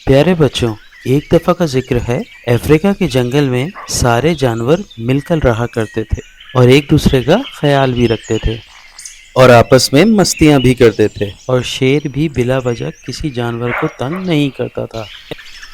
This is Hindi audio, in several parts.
प्यारे बच्चों, एक दफ़ा का जिक्र है। अफ्रीका के जंगल में सारे जानवर मिलकर रहा करते थे और एक दूसरे का ख्याल भी रखते थे और आपस में मस्तियां भी करते थे। और शेर भी बिला वजह किसी जानवर को तंग नहीं करता था।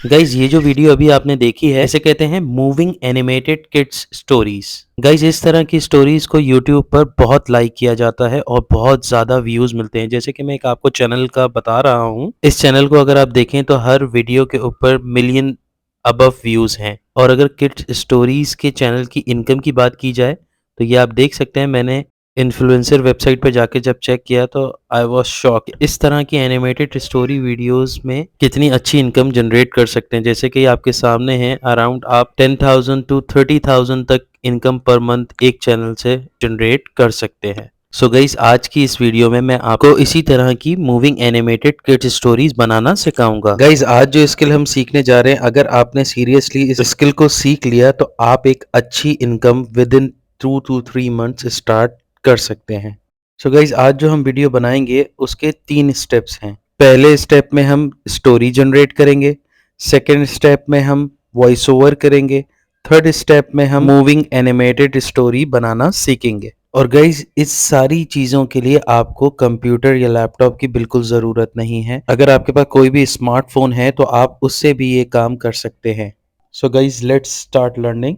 गाइज, ये जो वीडियो अभी आपने देखी है इसे कहते हैं moving animated kids stories. Guys, इस तरह की स्टोरीज को यूट्यूब पर बहुत लाइक किया जाता है और बहुत ज़्यादा व्यूज़ मिलते हैं। जैसे कि मैं एक आपको चैनल का बता रहा हूँ, इस चैनल को अगर आप देखें तो हर वीडियो के ऊपर मिलियन अबव व्यूज़ हैं। और अगर किड्स स्टोरीज के चैनल की इनकम की बात की जाए तो ये आप देख सकते हैं। मैंने इन्फ्लुएंसर वेबसाइट पर जाके जब चेक किया तो आई वाज शॉक। इस तरह की एनिमेटेड स्टोरी वीडियोस में कितनी अच्छी इनकम जनरेट कर सकते हैं। जैसे कि आपके सामने है, अराउंड आप 10,000 टू 30,000 तक इनकम पर मंथ एक चैनल से जनरेट कर सकते हैं। सो गाइस, आज की इस वीडियो में मैं आपको इसी तरह की मूविंग एनिमेटेड किड्स स्टोरीज बनाना सिखाऊंगा। गाइज, आज जो स्किल हम सीखने जा रहे हैं, अगर आपने सीरियसली इस स्किल को सीख लिया तो आप एक अच्छी income with in 2 to 3 months start कर सकते हैं। सो गाइज, आज जो हम वीडियो बनाएंगे उसके 3 स्टेप्स हैं। पहले स्टेप में हम स्टोरी जनरेट करेंगे, सेकेंड स्टेप में हम वॉइस ओवर करेंगे, थर्ड स्टेप में हम मूविंग एनिमेटेड स्टोरी बनाना सीखेंगे। और गाइज, इस सारी चीज़ों के लिए आपको कंप्यूटर या लैपटॉप की बिल्कुल ज़रूरत नहीं है। अगर आपके पास कोई भी स्मार्टफोन है तो आप उससे भी ये काम कर सकते हैं। So guys, let's start learning.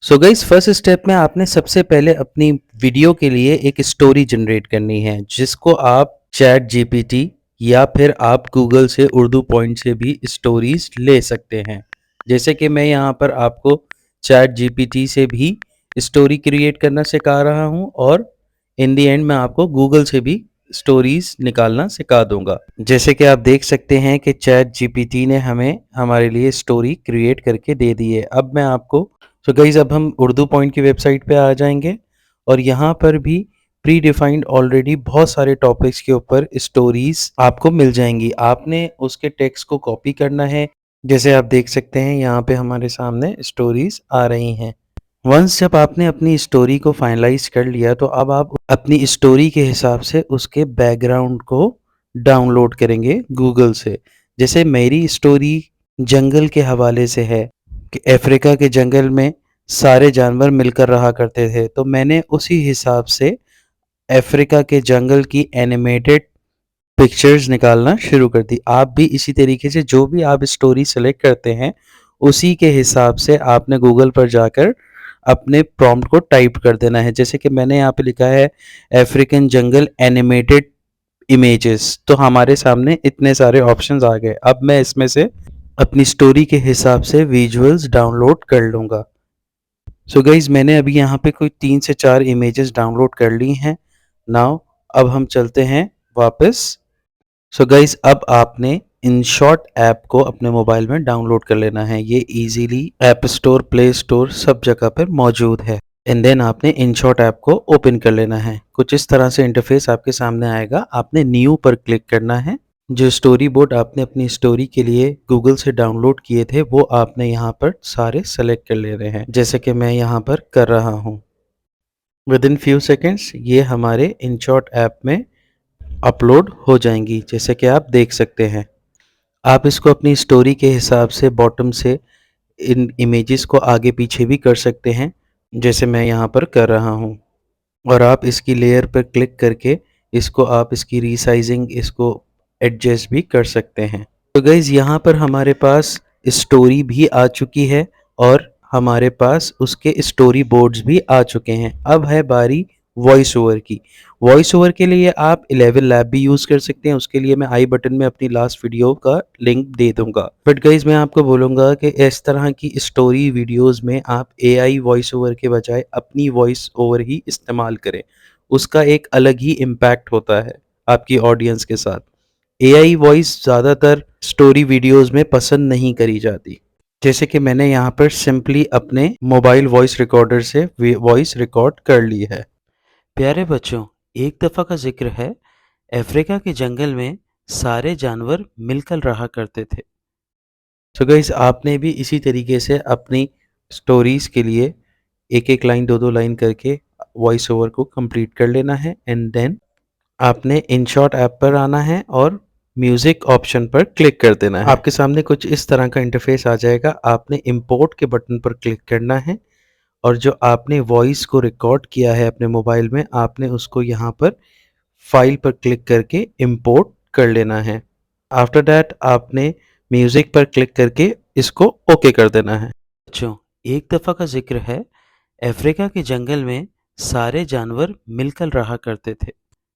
So guys, first step में आपने सबसे पहले अपनी वीडियो के लिए एक स्टोरी जनरेट करनी है, जिसको आप चैट जीपीटी या फिर आप गूगल से उर्दू पॉइंट से भी स्टोरीज ले सकते हैं। जैसे कि मैं यहाँ पर आपको चैट जीपीटी से भी स्टोरी क्रिएट करना सिखा रहा हूँ और इन दी एंड मैं आपको गूगल से भी स्टोरीज निकालना सिखा दूंगा। जैसे कि आप देख सकते हैं कि चैट जीपीटी ने हमें हमारे लिए स्टोरी क्रिएट करके दे दी है। अब मैं आपको सो गाइज, अब हम उर्दू पॉइंट की वेबसाइट पे आ जाएंगे और यहाँ पर भी प्री डिफाइंड ऑलरेडी बहुत सारे टॉपिक्स के ऊपर स्टोरीज आपको मिल जाएंगी। आपने उसके टेक्स्ट को कॉपी करना है। जैसे आप देख सकते हैं यहाँ पे हमारे सामने स्टोरीज आ रही हैं। वंस जब आपने अपनी स्टोरी को फाइनलाइज कर लिया तो अब आप अपनी स्टोरी के हिसाब से उसके बैकग्राउंड को डाउनलोड करेंगे गूगल से। जैसे मेरी स्टोरी जंगल के हवाले से है कि अफ्रीका के जंगल में सारे जानवर मिलकर रहा करते थे, तो मैंने उसी हिसाब से अफ्रीका के जंगल की एनिमेटेड पिक्चर्स निकालना शुरू कर दी। आप भी इसी तरीके से जो भी आप स्टोरी सेलेक्ट करते हैं उसी के हिसाब से आपने गूगल पर जाकर अपने प्रॉम्प्ट को टाइप कर देना है। जैसे कि मैंने यहाँ पे लिखा है अफ्रीकन जंगल एनिमेटेड इमेजेस, तो हमारे सामने इतने सारे ऑप्शंस आ गए। अब मैं इसमें से अपनी स्टोरी के हिसाब से विजुअल्स डाउनलोड कर लूँगा। सो गाइज, मैंने अभी यहाँ पे कोई 3 से 4 इमेजेस डाउनलोड कर ली हैं। नाउ अब हम चलते हैं वापस। सो गाइज, अब आपने InShot ऐप को अपने मोबाइल में डाउनलोड कर लेना है। ये easily app store, play store सब जगह पर मौजूद है। एंड देन आपने InShot ऐप को ओपन कर लेना है। कुछ इस तरह से इंटरफेस आपके सामने आएगा। आपने न्यू पर क्लिक करना है। जो स्टोरी बोर्ड आपने अपनी स्टोरी के लिए गूगल से डाउनलोड किए थे वो आपने यहाँ पर सारे सेलेक्ट कर ले रहे हैं, जैसे कि मैं यहाँ पर कर रहा हूँ। विद इन फ्यू सेकेंड्स ये हमारे InShot ऐप में अपलोड हो जाएंगी, जैसे कि आप देख सकते हैं। आप इसको अपनी स्टोरी के हिसाब से बॉटम से इन इमेजेस को आगे पीछे भी कर सकते हैं, जैसे मैं यहाँ पर कर रहा हूँ। और आप इसकी लेयर पर क्लिक करके इसको आप इसकी रीसाइजिंग, इसको एडजस्ट भी कर सकते हैं। तो गाइज़, यहाँ पर हमारे पास स्टोरी भी आ चुकी है और हमारे पास उसके स्टोरी बोर्ड्स भी आ चुके हैं। अब है बारी वॉइस ओवर की। वॉइस ओवर के लिए आप 11 लैब भी यूज़ कर सकते हैं। उसके लिए मैं आई बटन में अपनी लास्ट वीडियो का लिंक दे दूंगा। बट गाइज़, मैं आपको बोलूँगा कि इस तरह की स्टोरी वीडियोज़ में आप AI वॉइस ओवर के बजाय अपनी वॉइस ओवर ही इस्तेमाल करें। उसका एक अलग ही इम्पैक्ट होता है आपकी ऑडियंस के साथ। AI वॉइस ज़्यादातर स्टोरी वीडियोज़ में पसंद नहीं करी जाती। जैसे कि मैंने यहाँ पर सिंपली अपने मोबाइल वॉइस रिकॉर्डर से वॉइस रिकॉर्ड कर ली है। प्यारे बच्चों, एक दफ़ा का जिक्र है। अफ्रीका के जंगल में सारे जानवर मिलकर रहा करते थे। सो गाइस, आपने भी इसी तरीके से अपनी स्टोरीज़ के लिए एक एक लाइन, दो दो लाइन करके वॉइस ओवर को कंप्लीट कर लेना है। एंड देन आपने InShot ऐप पर आना है और म्यूजिक ऑप्शन पर क्लिक कर देना है। आपके सामने कुछ इस तरह का इंटरफेस आ जाएगा। आपने इंपोर्ट के बटन पर क्लिक करना है और जो आपने वॉइस को रिकॉर्ड किया है अपने मोबाइल में, आपने उसको यहाँ पर फाइल पर क्लिक करके इंपोर्ट कर लेना है। आफ्टर दैट आपने म्यूजिक पर क्लिक करके इसको ओके कर देना है। बच्चों, एक दफ़ा का जिक्र है, अफ्रीका के जंगल में सारे जानवर मिलकर रहा करते थे।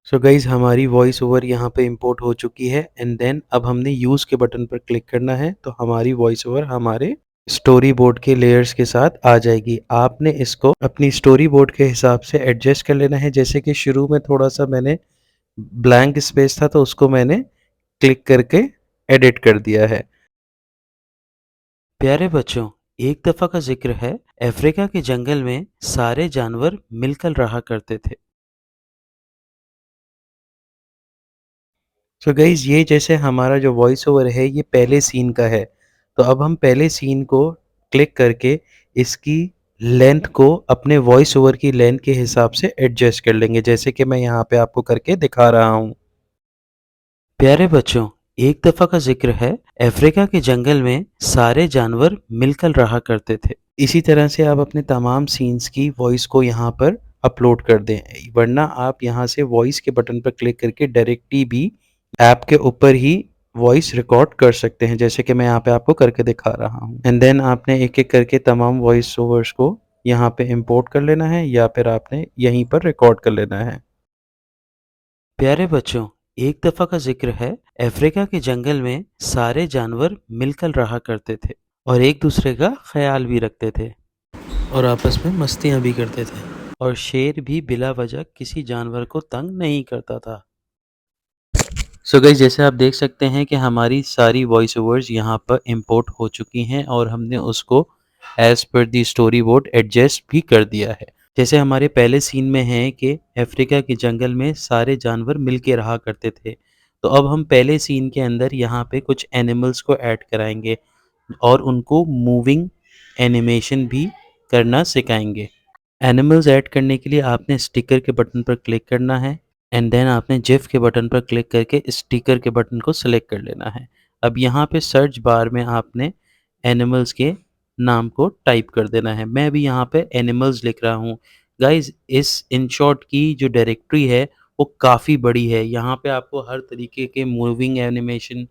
सो गाइज हमारी वॉइस ओवर यहाँ पे इंपोर्ट हो चुकी है एंड देन अब हमने यूज़ के बटन पर क्लिक करना है तो हमारी वॉइस ओवर हमारे स्टोरी बोर्ड के लेयर्स के साथ आ जाएगी। आपने इसको अपनी स्टोरी बोर्ड के हिसाब से एडजस्ट कर लेना है। जैसे कि शुरू में थोड़ा सा मैंने ब्लैंक स्पेस था तो उसको मैंने क्लिक करके एडिट कर दिया है। प्यारे बच्चों, एक दफ़ा का जिक्र है, अफ्रीका के जंगल में सारे जानवर मिलकर रहा करते थे। सो गाइज ये जैसे हमारा जो वॉइस ओवर है ये पहले सीन का है, तो अब हम पहले सीन को क्लिक करके इसकी लेंथ को अपने वॉइस ओवर की लेंथ के हिसाब से एडजस्ट कर लेंगे, जैसे कि मैं यहाँ पे आपको करके दिखा रहा हूँ। प्यारे बच्चों, एक दफ़ा का जिक्र है, अफ्रीका के जंगल में सारे जानवर मिलकर रहा करते थे। इसी तरह से आप अपने तमाम सीन्स की वॉइस को यहाँ पर अपलोड कर दें, वरना आप यहाँ से वॉइस के बटन पर क्लिक करके डायरेक्टली भी ऐप के ऊपर ही वॉइस रिकॉर्ड कर सकते हैं, जैसे कि मैं यहाँ पे आपको करके दिखा रहा हूँ। एंड देन आपने एक एक करके तमाम वॉइस ओवर्स को यहाँ पे इंपोर्ट कर लेना है या फिर आपने यहीं पर रिकॉर्ड कर लेना है। प्यारे बच्चों, एक दफ़ा का जिक्र है, अफ्रीका के जंगल में सारे जानवर मिलकर रहा करते थे और एक दूसरे का ख्याल भी रखते थे और आपस में मस्तियाँ भी करते थे। और शेर भी बिला वजह किसी जानवर को तंग नहीं करता था। सो गाइस जैसे आप देख सकते हैं कि हमारी सारी वॉइस ओवर्स यहाँ पर इंपोर्ट हो चुकी हैं और हमने उसको एज पर दी स्टोरी बोर्ड एडजस्ट भी कर दिया है। जैसे हमारे पहले सीन में है कि अफ्रीका के जंगल में सारे जानवर मिल के रहा करते थे, तो अब हम पहले सीन के अंदर यहाँ पे कुछ एनिमल्स को ऐड कराएंगे और उनको मूविंग एनिमेशन भी करना सिखाएंगे। एनिमल्स ऐड करने के लिए आपने स्टिकर के बटन पर क्लिक करना है एंड देन आपने जिफ के बटन पर क्लिक करके स्टिकर के बटन को सिलेक्ट कर लेना है। अब यहाँ पे सर्च बार में आपने एनिमल्स के नाम को टाइप कर देना है। मैं अभी यहाँ पे एनिमल्स लिख रहा हूँ। गाइज इस इन शॉर्ट की जो डायरेक्टरी है वो काफ़ी बड़ी है। यहाँ पे आपको हर तरीके के मूविंग एनिमेशन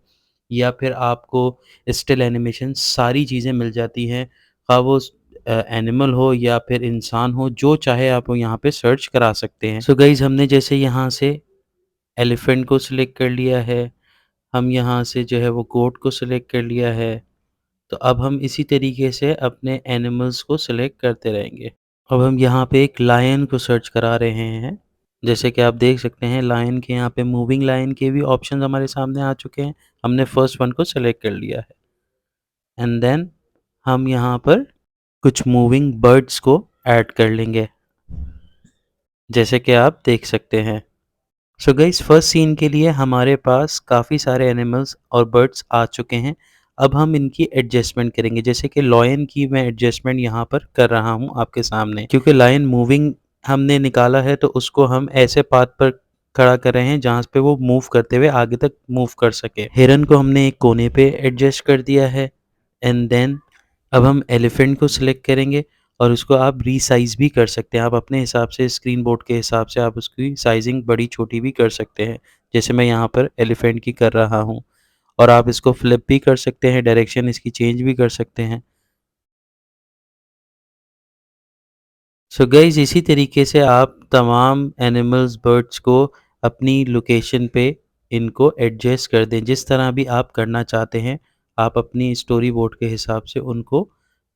या फिर आपको स्टिल एनिमेशन सारी चीज़ें मिल जाती हैं, खा वो एनिमल हो या फिर इंसान हो, जो चाहे आप यहाँ पे सर्च करा सकते हैं। सो गाइज़ हमने जैसे यहाँ से एलिफेंट को सिलेक्ट कर लिया है, हम यहाँ से जो है वो गोट को सिलेक्ट कर लिया है, तो अब हम इसी तरीके से अपने एनिमल्स को सिलेक्ट करते रहेंगे। अब हम यहाँ पे एक लायन को सर्च करा रहे हैं। जैसे कि आप देख सकते हैं लायन के यहाँ पे मूविंग लायन के भी ऑप्शन हमारे सामने आ चुके हैं। हमने फर्स्ट वन को सिलेक्ट कर लिया है एंड देन हम यहाँ पर कुछ मूविंग बर्ड्स को ऐड कर लेंगे, जैसे कि आप देख सकते हैं। सो गाइस फर्स्ट सीन के लिए हमारे पास काफ़ी सारे एनिमल्स और बर्ड्स आ चुके हैं। अब हम इनकी एडजस्टमेंट करेंगे, जैसे कि लायन की मैं एडजस्टमेंट यहाँ पर कर रहा हूँ आपके सामने, क्योंकि लायन मूविंग हमने निकाला है तो उसको हम ऐसे पाथ पर खड़ा कर रहे हैं जहाँ पे वो मूव करते हुए आगे तक मूव कर सके। हिरन को हमने एक कोने पे एडजस्ट कर दिया है एंड देन अब हम एलिफेंट को सिलेक्ट करेंगे और उसको आप रीसाइज़ भी कर सकते हैं। आप अपने हिसाब से स्क्रीन बोर्ड के हिसाब से आप उसकी साइजिंग बड़ी छोटी भी कर सकते हैं, जैसे मैं यहाँ पर एलिफेंट की कर रहा हूँ। और आप इसको फ्लिप भी कर सकते हैं, डायरेक्शन इसकी चेंज भी कर सकते हैं। सो गाइज़ इसी तरीके से आप तमाम एनिमल्स बर्ड्स को अपनी लोकेशन पे इनको एडजस्ट कर दें, जिस तरह भी आप करना चाहते हैं आप अपनी स्टोरी बोर्ड के हिसाब से उनको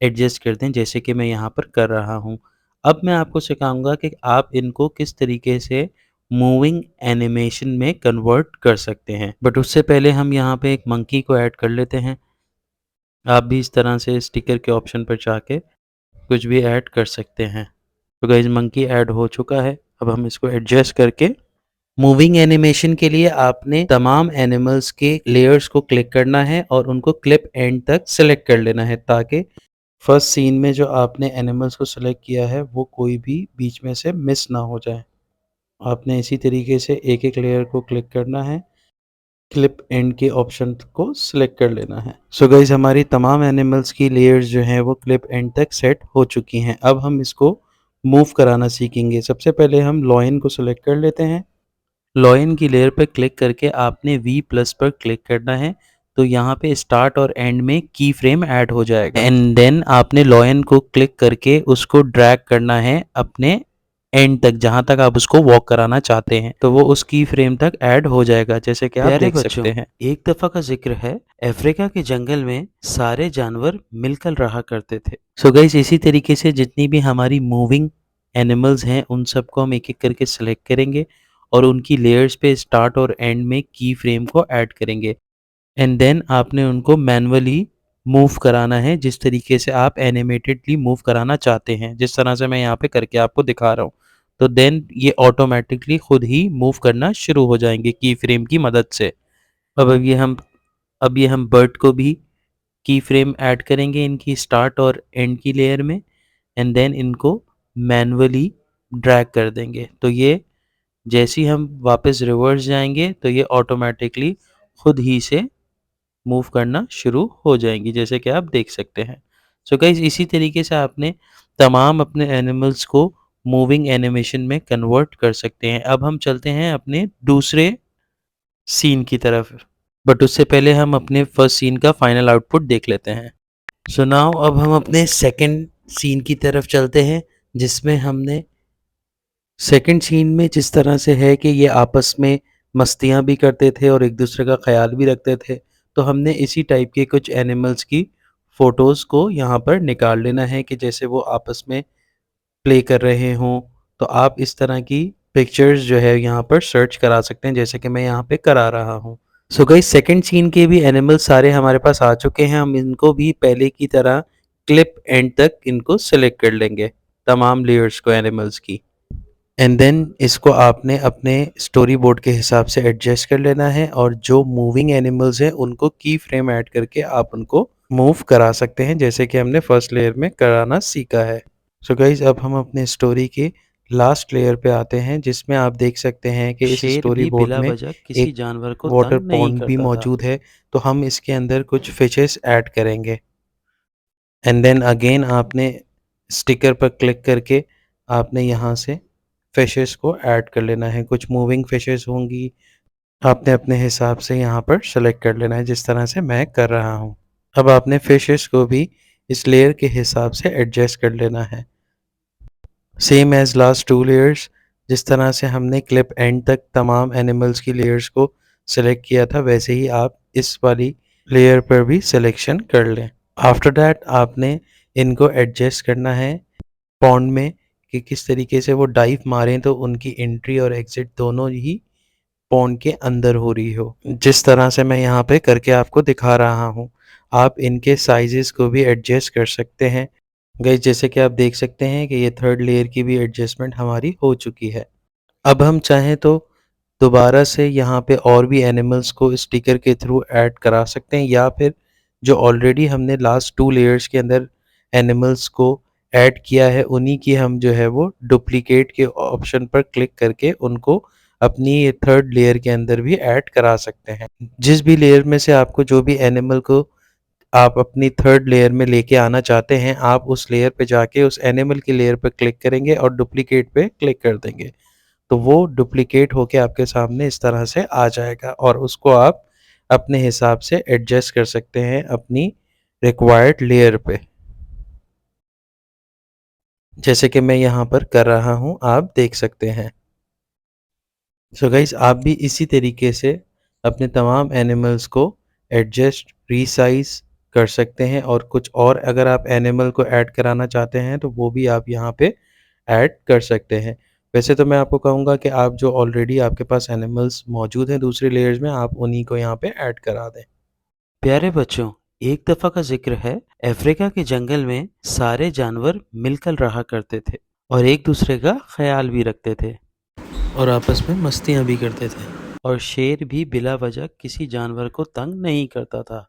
एडजस्ट कर दें, जैसे कि मैं यहाँ पर कर रहा हूँ। अब मैं आपको सिखाऊंगा कि आप इनको किस तरीके से मूविंग एनिमेशन में कन्वर्ट कर सकते हैं, बट उससे पहले हम यहाँ पे एक मंकी को ऐड कर लेते हैं। आप भी इस तरह से स्टिकर के ऑप्शन पर जाके कुछ भी ऐड कर सकते हैं। तो गाइस मंकी ऐड हो चुका है। अब हम इसको एडजस्ट करके मूविंग एनिमेशन के लिए आपने तमाम एनिमल्स के लेयर्स को क्लिक करना है और उनको क्लिप एंड तक सेलेक्ट कर लेना है, ताकि फर्स्ट सीन में जो आपने एनिमल्स को सेलेक्ट किया है वो कोई भी बीच में से मिस ना हो जाए। आपने इसी तरीके से एक एक लेयर को क्लिक करना है क्लिप एंड के ऑप्शन को सिलेक्ट कर लेना है। सो गाइज हमारी तमाम एनिमल्स की लेयर्स जो हैं वो क्लिप एंड तक सेट हो चुकी हैं। अब हम इसको मूव कराना सीखेंगे। सबसे पहले हम लॉयन को सिलेक्ट कर लेते हैं। लॉयन की लेयर पर क्लिक करके आपने वी प्लस पर क्लिक करना है, तो यहाँ पे स्टार्ट और एंड में की फ्रेम ऐड हो जाएगा। एंड देन आपने लॉयन को क्लिक करके उसको ड्रैग करना है अपने एंड तक, जहाँ तक आप उसको वॉक कराना चाहते हैं, तो वो उस की फ्रेम तक ऐड हो जाएगा, जैसे कि आप प्यारे देख बच्चों, सकते हैं। एक दफा का जिक्र है, अफ्रीका के जंगल में सारे जानवर मिलकर रहा करते थे। सो गाइस, इसी तरीके से जितनी भी हमारी मूविंग एनिमल्स हैं उन सबको हम एक एक करके सिलेक्ट करेंगे और उनकी लेयर्स पे स्टार्ट और एंड में की फ्रेम को ऐड करेंगे। एंड देन आपने उनको मैनुअली मूव कराना है जिस तरीके से आप एनिमेटेडली मूव कराना चाहते हैं, जिस तरह से मैं यहाँ पे करके आपको दिखा रहा हूँ। तो देन ये ऑटोमेटिकली खुद ही मूव करना शुरू हो जाएंगे की फ्रेम की मदद से। अब ये हम बर्ड को भी की फ्रेम ऐड करेंगे इनकी स्टार्ट और एंड की लेयर में, एंड देन इनको मैनुअली ड्रैग कर देंगे। तो ये जैसे ही हम वापस रिवर्स जाएंगे तो ये ऑटोमेटिकली खुद ही से मूव करना शुरू हो जाएंगी, जैसे कि आप देख सकते हैं। सो गाइज, इसी तरीके से आपने तमाम अपने एनिमल्स को मूविंग एनिमेशन में कन्वर्ट कर सकते हैं। अब हम चलते हैं अपने दूसरे सीन की तरफ, बट उससे पहले हम अपने फर्स्ट सीन का फाइनल आउटपुट देख लेते हैं। सो नाउ अब हम अपने सेकंड सीन की तरफ चलते हैं, जिसमें हमने सेकंड सीन में जिस तरह से है कि ये आपस में मस्तियाँ भी करते थे और एक दूसरे का ख्याल भी रखते थे, तो हमने इसी टाइप के कुछ एनिमल्स की फ़ोटोज़ को यहाँ पर निकाल लेना है कि जैसे वो आपस में प्ले कर रहे हों। तो आप इस तरह की पिक्चर्स जो है यहाँ पर सर्च करा सकते हैं, जैसे कि मैं यहाँ पे करा रहा हूँ। सो गाइस, सेकंड सीन के भी एनिमल्स सारे हमारे पास आ चुके हैं। हम इनको भी पहले की तरह क्लिप एंड तक इनको सेलेक्ट कर लेंगे, तमाम लेयर्स को एनिमल्स की। एंड देन इसको आपने अपने स्टोरी बोर्ड के हिसाब से एडजस्ट कर लेना है और जो मूविंग एनिमल्स हैं उनको की फ्रेम ऐड करके आप उनको मूव करा सकते हैं, जैसे कि हमने फर्स्ट लेयर में कराना सीखा है। सो गाइज, अब हम अपने स्टोरी के लास्ट लेयर पे आते हैं, जिसमें आप देख सकते हैं कि इस शेर स्टोरी भी बोर्ड बिला में वजह किसी एक जानवर को वाटर तंग नहीं पॉन्ड भी करता था। मौजूद है। तो हम इसके अंदर कुछ फिशेस ऐड करेंगे। एंड देन अगेन आपने स्टिकर पर क्लिक करके आपने यहाँ से फिशेस को ऐड कर लेना है। कुछ मूविंग फिशेस होंगी, आपने अपने हिसाब से यहाँ पर सेलेक्ट कर लेना है, जिस तरह से मैं कर रहा हूँ। अब आपने फिशेस को भी इस लेयर के हिसाब से एडजस्ट कर लेना है, same as last two layers. जिस तरह से हमने क्लिप एंड तक तमाम एनिमल्स की लेयर्स को सेलेक्ट किया था, वैसे ही आप इस वाली लेयर पर भी सिलेक्शन कर लें। आफ्टर दैट आपने इनको एडजस्ट करना है पॉन्ड में कि किस तरीके से वो डाइव मारें तो उनकी एंट्री और एग्जिट दोनों ही पॉन्ड के अंदर हो रही हो, जिस तरह से मैं यहाँ पे करके आपको दिखा रहा हूँ। आप इनके साइजेस को भी एडजस्ट कर सकते हैं। गाइस, जैसे कि आप देख सकते हैं कि ये थर्ड लेयर की भी एडजस्टमेंट हमारी हो चुकी है। अब हम चाहें तो दोबारा से यहाँ पे और भी एनिमल्स को स्टिकर के थ्रू ऐड करा सकते हैं, या फिर जो ऑलरेडी हमने लास्ट टू लेयर्स के अंदर एनिमल्स को ऐड किया है उन्हीं की हम जो है वो डुप्लीकेट के ऑप्शन पर क्लिक करके उनको अपनी ये थर्ड लेयर के अंदर भी ऐड करा सकते हैं। जिस भी लेयर में से आपको जो भी एनिमल को आप अपनी थर्ड लेयर में लेके आना चाहते हैं, आप उस लेयर पे जाके उस एनिमल की लेयर पे क्लिक करेंगे और डुप्लीकेट पे क्लिक कर देंगे, तो वो डुप्लीकेट होके आपके सामने इस तरह से आ जाएगा और उसको आप अपने हिसाब से एडजस्ट कर सकते हैं अपनी रिक्वायर्ड लेयर पे, जैसे कि मैं यहाँ पर कर रहा हूँ, आप देख सकते हैं। सो गाइस, आप भी इसी तरीके से अपने तमाम एनिमल्स को एडजस्ट रीसाइज कर सकते हैं और कुछ और अगर आप एनिमल को ऐड कराना चाहते हैं तो वो भी आप यहाँ पे ऐड कर सकते हैं। वैसे तो मैं आपको कहूँगा कि आप जो ऑलरेडी आपके पास एनिमल्स मौजूद हैं दूसरे लेयर्स में, आप उन्हीं को यहाँ पे ऐड करा दें। प्यारे बच्चों, एक दफा का जिक्र है, अफ्रीका के जंगल में सारे जानवर मिलकर रहा करते थे और एक दूसरे का ख्याल भी रखते थे। और आपस में मस्तियाँ भी करते थे। और शेर भी बिला वजह किसी जानवर को तंग नहीं करता था।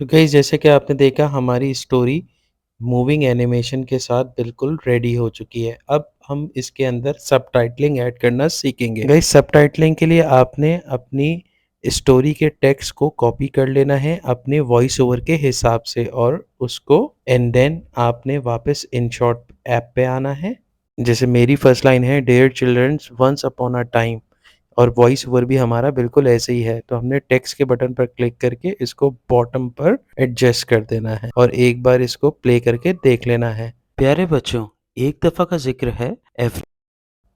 तो गाइस, जैसे कि आपने देखा हमारी स्टोरी मूविंग एनिमेशन के साथ बिल्कुल रेडी हो चुकी है। अब हम इसके अंदर सबटाइटलिंग ऐड करना सीखेंगे। गाइस, सबटाइटलिंग के लिए आपने अपनी स्टोरी के टेक्स्ट को कॉपी कर लेना है अपने वॉइस ओवर के हिसाब से और उसको एंड देन आपने वापस InShot ऐप पे आना है। जैसे मेरी फर्स्ट लाइन है, dear childrens once upon a time, और वॉइस ओवर भी हमारा बिल्कुल ऐसे ही है। तो हमने टेक्स्ट के बटन पर क्लिक करके इसको बॉटम पर एडजस्ट कर देना है और एक बार इसको प्ले करके देख लेना है। प्यारे बच्चों, एक दफ़ा का जिक्र है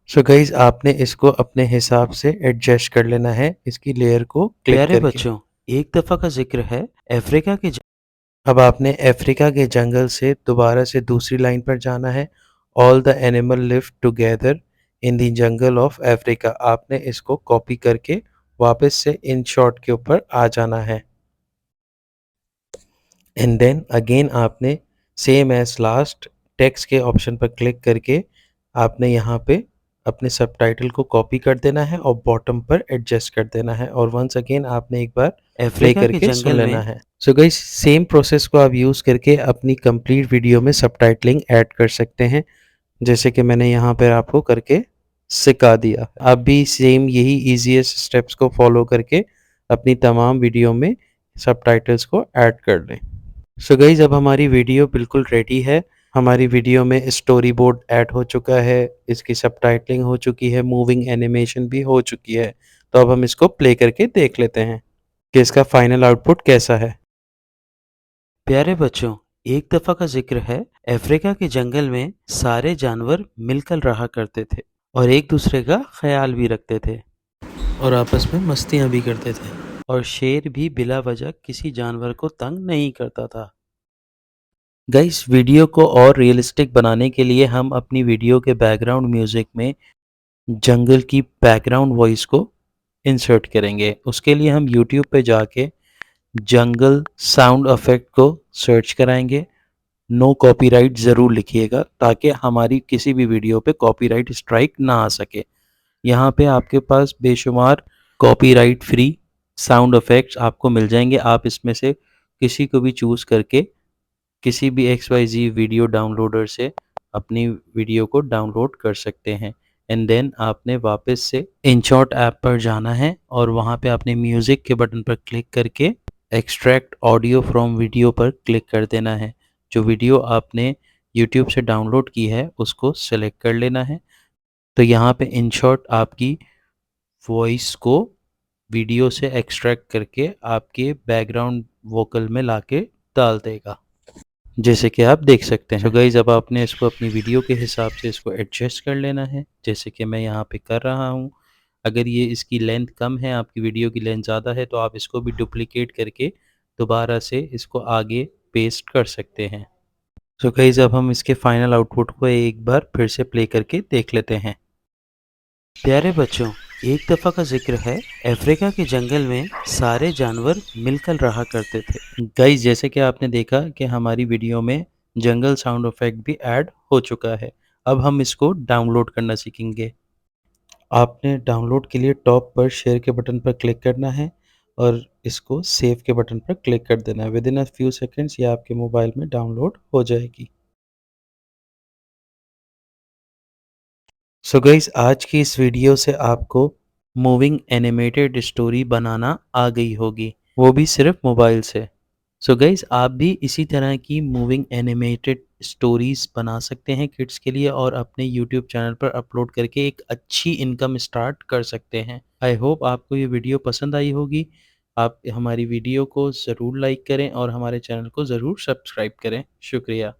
सो गाइज, आपने इसको अपने हिसाब से एडजस्ट कर लेना है इसकी लेयर को क्लिक प्यारे करके। बच्चों, एक दफ़ा का जिक्र है अफ्रीका के अब आपने अफ्रीका के जंगल से दोबारा से दूसरी लाइन पर जाना है। All the animal live together in the jungle of Africa. आपने इसको कॉपी करके वापस से इन शॉट के ऊपर आ जाना है एंड देन अगेन आपने सेम एज लास्ट टेक्स्ट के ऑप्शन पर क्लिक करके आपने यहाँ पे अपने सबटाइटल को कॉपी कर देना है और बॉटम पर एडजस्ट कर देना है और वंस अगेन आपने एक बार प्ले अफ्रीका के करके सुन जंगल लेना में है। सो गाइस, सेम प्रोसेस को आप यूज़ करके अपनी कंप्लीट वीडियो में सबटाइटलिंग ऐड कर सकते हैं, जैसे कि मैंने यहाँ पर आपको करके सिखा दिया। आप भी सेम यही ईजीएस्ट स्टेप्स को फॉलो करके अपनी तमाम वीडियो में सबटाइटल्स को ऐड कर लें। सो गाइज, अब हमारी वीडियो बिल्कुल रेडी है। हमारी वीडियो में स्टोरी बोर्ड ऐड हो चुका है, इसकी सबटाइटलिंग हो चुकी है, मूविंग एनिमेशन भी हो चुकी है। तो अब हम इसको प्ले करके देख लेते हैं कि इसका फाइनल आउटपुट कैसा है। प्यारे बच्चों, एक दफ़ा का जिक्र है अफ्रीका के जंगल में सारे जानवर मिलकर रहा करते थे और एक दूसरे का ख्याल भी रखते थे और आपस में मस्तियाँ भी करते थे। और शेर भी बिला वजह किसी जानवर को तंग नहीं करता था। गाइस, वीडियो को और रियलिस्टिक बनाने के लिए हम अपनी वीडियो के बैकग्राउंड म्यूजिक में जंगल की बैकग्राउंड वॉइस को इंसर्ट करेंगे। उसके लिए हम यूट्यूब पे जाके जंगल साउंड इफेक्ट को सर्च कराएंगे। नो कॉपीराइट ज़रूर लिखिएगा ताकि हमारी किसी भी वीडियो पे कॉपीराइट स्ट्राइक ना आ सके। यहाँ पे आपके पास बेशुमार कॉपीराइट फ्री साउंड इफेक्ट्स आपको मिल जाएंगे। आप इसमें से किसी को भी चूज़ करके किसी भी XYZ वीडियो डाउनलोडर से अपनी वीडियो को डाउनलोड कर सकते हैं एंड देन आपने वापस से InShot ऐप पर जाना है और वहाँ पे आपने म्यूज़िक के बटन पर क्लिक करके एक्सट्रैक्ट ऑडियो फ्रॉम वीडियो पर क्लिक कर देना है। जो वीडियो आपने यूट्यूब से डाउनलोड की है उसको सेलेक्ट कर लेना है। तो यहाँ पे InShot आपकी वॉइस को वीडियो से एक्सट्रैक्ट करके आपके बैकग्राउंड वोकल में लाके डाल देगा, जैसे कि आप देख सकते हैं। तो गाइज, अब आपने इसको अपनी वीडियो के हिसाब से इसको एडजस्ट कर लेना है, जैसे कि मैं यहाँ पे कर रहा हूँ। अगर ये इसकी लेंथ कम है, आपकी वीडियो की लेंथ ज़्यादा है, तो आप इसको भी डुप्लिकेट करके दोबारा से इसको आगे पेस्ट कर सकते हैं। तो गाइज, अब हम इसके फाइनल आउटपुट को एक बार फिर से प्ले करके देख लेते हैं। प्यारे बच्चों, एक दफ़ा का जिक्र है अफ्रीका के जंगल में सारे जानवर मिलकर रहा करते थे। गाइस, जैसे कि आपने देखा कि हमारी वीडियो में जंगल साउंड इफेक्ट भी ऐड हो चुका है। अब हम इसको डाउनलोड करना सीखेंगे। आपने डाउनलोड के लिए टॉप पर शेयर के बटन पर क्लिक करना है और इसको सेव के बटन पर क्लिक कर देना है। With in a few seconds ये आपके मोबाइल में डाउनलोड हो जाएगी। सो गाइस, आज की इस वीडियो से आपको मूविंग एनिमेटेड स्टोरी बनाना आ गई होगी, वो भी सिर्फ मोबाइल से। सो गाइस, आप भी इसी तरह की मूविंग एनिमेटेड स्टोरीज बना सकते हैं किड्स के लिए और अपने यूट्यूब चैनल पर अपलोड करके एक अच्छी इनकम स्टार्ट कर सकते हैं। आई होप आपको ये वीडियो पसंद आई होगी। आप हमारी वीडियो को ज़रूर लाइक करें और हमारे चैनल को ज़रूर सब्सक्राइब करें। शुक्रिया।